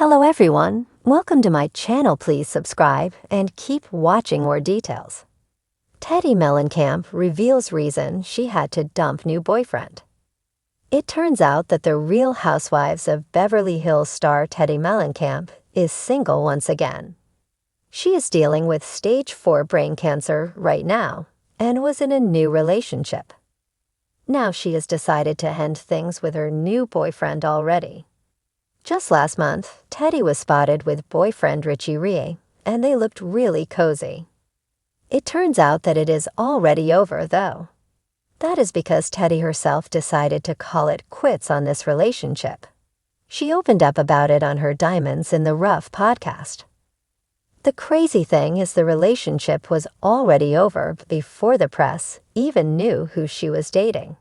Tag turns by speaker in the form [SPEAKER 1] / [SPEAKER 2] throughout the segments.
[SPEAKER 1] Hello everyone, welcome to my channel. Please subscribe and keep watching more details. Teddi Mellencamp reveals reason she had to dump new boyfriend. It turns out that the Real Housewives of Beverly Hills star Teddi Mellencamp is single once again. She is dealing with stage 4 brain cancer right now and was in a new relationship. Now she has decided to end things with her new boyfriend already. Just last month, Teddi was spotted with boyfriend Richie Rie, and they looked really cozy. It turns out that it is already over, though. That is because Teddi herself decided to call it quits on this relationship. She opened up about it on her Diamonds in the Rough podcast. The crazy thing is the relationship was already over before the press even knew who she was dating.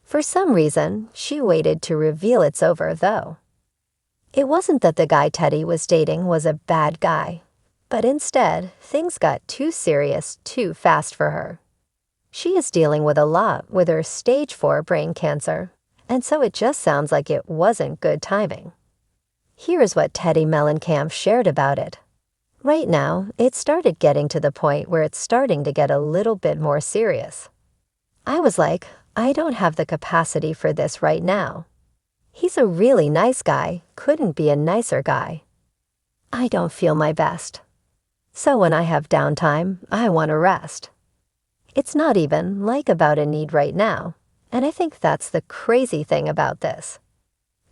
[SPEAKER 1] For some reason, she waited to reveal it's over, though. It wasn't that the guy Teddi was dating was a bad guy, but instead, things got too serious too fast for her. She is dealing with a lot with her stage 4 brain cancer, and so it just sounds like it wasn't good timing. Here's what Teddi Mellencamp shared about it. Right now, it started getting to the point where it's starting to get a little bit more serious. I was like, I don't have the capacity for this right now. He's a really nice guy, couldn't be a nicer guy. I don't feel my best. So when I have downtime, I want to rest. It's not even like about a need right now, and I think that's the crazy thing about this.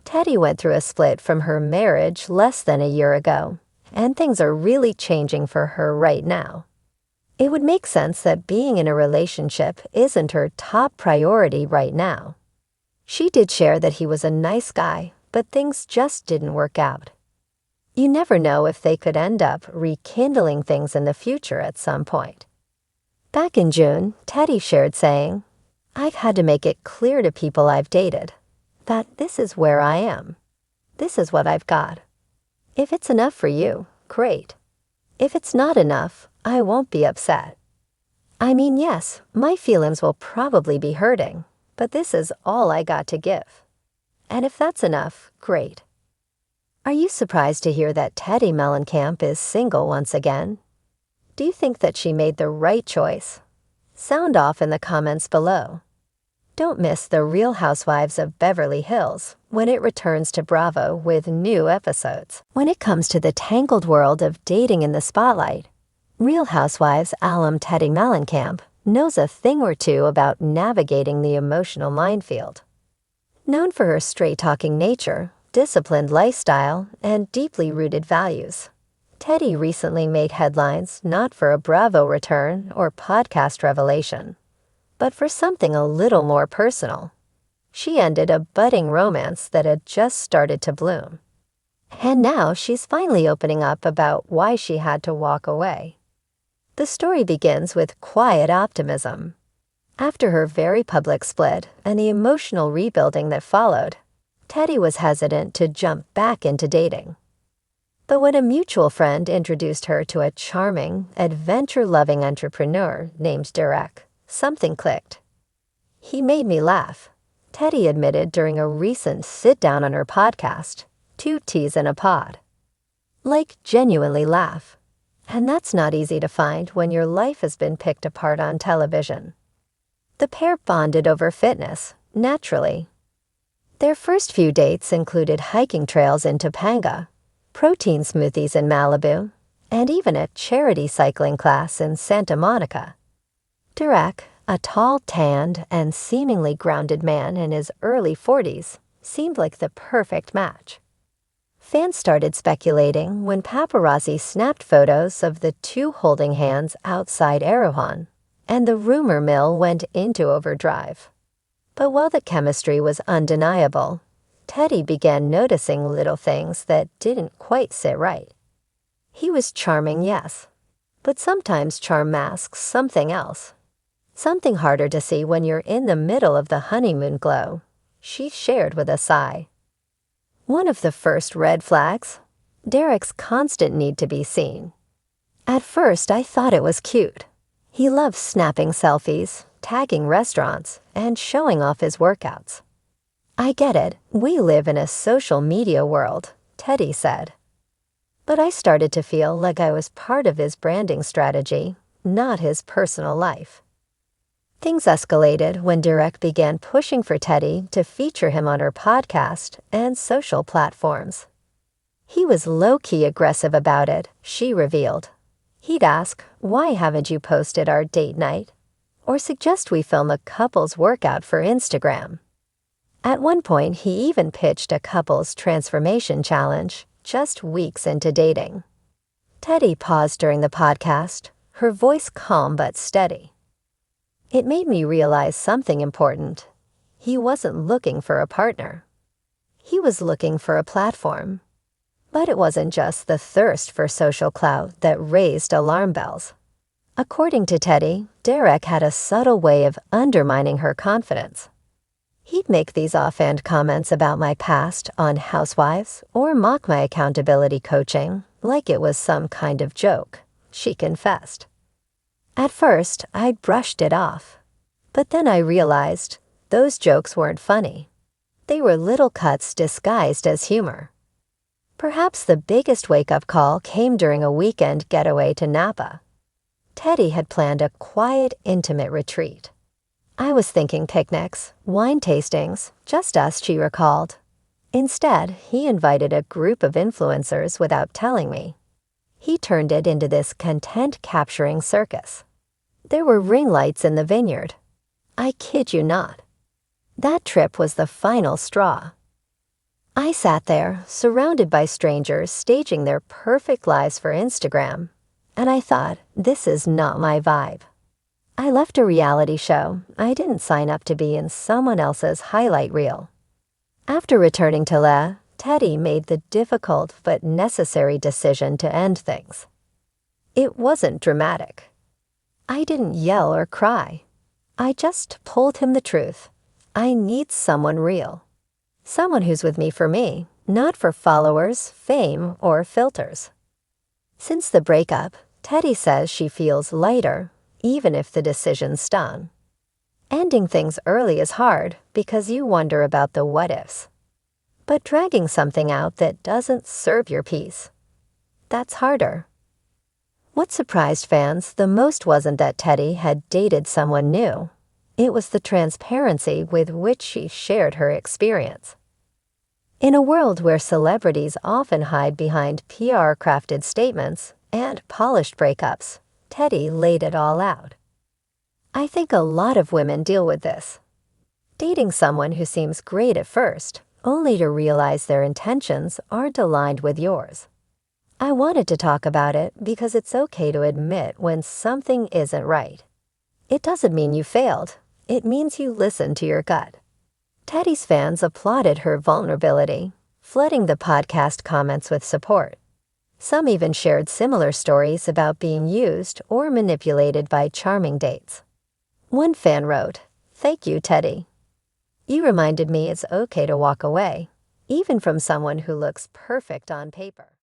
[SPEAKER 1] Teddi went through a split from her marriage less than a year ago, and things are really changing for her right now. It would make sense that being in a relationship isn't her top priority right now. She did share that he was a nice guy, but things just didn't work out. You never know if they could end up rekindling things in the future at some point. Back in June, Teddi shared saying, "I've had to make it clear to people I've dated that this is where I am. This is what I've got. If it's enough for you, great. If it's not enough, I won't be upset. I mean, yes, my feelings will probably be hurting, but this is all I got to give. And if that's enough, great." Are you surprised to hear that Teddi Mellencamp is single once again? Do you think that she made the right choice? Sound off in the comments below. Don't miss the Real Housewives of Beverly Hills when it returns to Bravo with new episodes. When it comes to the tangled world of dating in the spotlight, Real Housewives alum Teddi Mellencamp knows a thing or two about navigating the emotional minefield. Known for her straight-talking nature, disciplined lifestyle, and deeply rooted values, Teddi recently made headlines not for a Bravo return or podcast revelation, but for something a little more personal. She ended a budding romance that had just started to bloom. And now she's finally opening up about why she had to walk away. The story begins with quiet optimism. After her very public split and the emotional rebuilding that followed, Teddi was hesitant to jump back into dating. But when a mutual friend introduced her to a charming, adventure-loving entrepreneur named Derek, something clicked. "He made me laugh," Teddi admitted during a recent sit-down on her podcast, Two Teas in a Pod. Like, genuinely laugh. And that's not easy to find when your life has been picked apart on television. The pair bonded over fitness, naturally. Their first few dates included hiking trails in Topanga, protein smoothies in Malibu, and even a charity cycling class in Santa Monica. Derek, a tall, tanned, and seemingly grounded man in his early 40s, seemed like the perfect match. Fans started speculating when paparazzi snapped photos of the two holding hands outside Arrowhead, and the rumor mill went into overdrive. But while the chemistry was undeniable, Teddi began noticing little things that didn't quite sit right. He was charming, yes, but sometimes charm masks something else. Something harder to see when you're in the middle of the honeymoon glow, she shared with a sigh. One of the first red flags? Derek's constant need to be seen. At first, I thought it was cute. He loves snapping selfies, tagging restaurants, and showing off his workouts. I get it, we live in a social media world. Teddi said. But I started to feel like I was part of his branding strategy, not his personal life. Things escalated when Derek began pushing for Teddi to feature him on her podcast and social platforms. He was low-key aggressive about it, she revealed. He'd ask, "Why haven't you posted our date night?" or suggest we film a couple's workout for Instagram. At one point, he even pitched a couple's transformation challenge just weeks into dating. Teddi paused during the podcast, her voice calm but steady. It made me realize something important. He wasn't looking for a partner. He was looking for a platform. But it wasn't just the thirst for social clout that raised alarm bells. According to Teddi, Derek had a subtle way of undermining her confidence. He'd make these offhand comments about my past on Housewives or mock my accountability coaching like it was some kind of joke, she confessed. At first, I brushed it off. But then I realized those jokes weren't funny. They were little cuts disguised as humor. Perhaps the biggest wake-up call came during a weekend getaway to Napa. Teddi had planned a quiet, intimate retreat. I was thinking picnics, wine tastings, just us, she recalled. Instead, he invited a group of influencers without telling me. He turned it into this content-capturing circus. There were ring lights in the vineyard. I kid you not. That trip was the final straw. I sat there, surrounded by strangers staging their perfect lives for Instagram, and I thought, this is not my vibe. I left a reality show. I didn't sign up to be in someone else's highlight reel. After returning to Le, Teddi made the difficult but necessary decision to end things. It wasn't dramatic. I didn't yell or cry. I just told him the truth. I need someone real. Someone who's with me for me, not for followers, fame, or filters. Since the breakup, Teddi says she feels lighter, even if the decision stung. Ending things early is hard because you wonder about the what-ifs. But dragging something out that doesn't serve your peace, that's harder. What surprised fans the most wasn't that Teddi had dated someone new. It was the transparency with which she shared her experience. In a world where celebrities often hide behind PR-crafted statements and polished breakups, Teddi laid it all out. I think a lot of women deal with this. Dating someone who seems great at first, only to realize their intentions aren't aligned with yours. I wanted to talk about it because it's okay to admit when something isn't right. It doesn't mean you failed. It means you listened to your gut. Teddi's fans applauded her vulnerability, flooding the podcast comments with support. Some even shared similar stories about being used or manipulated by charming dates. One fan wrote, "Thank you, Teddi. You reminded me it's okay to walk away, even from someone who looks perfect on paper."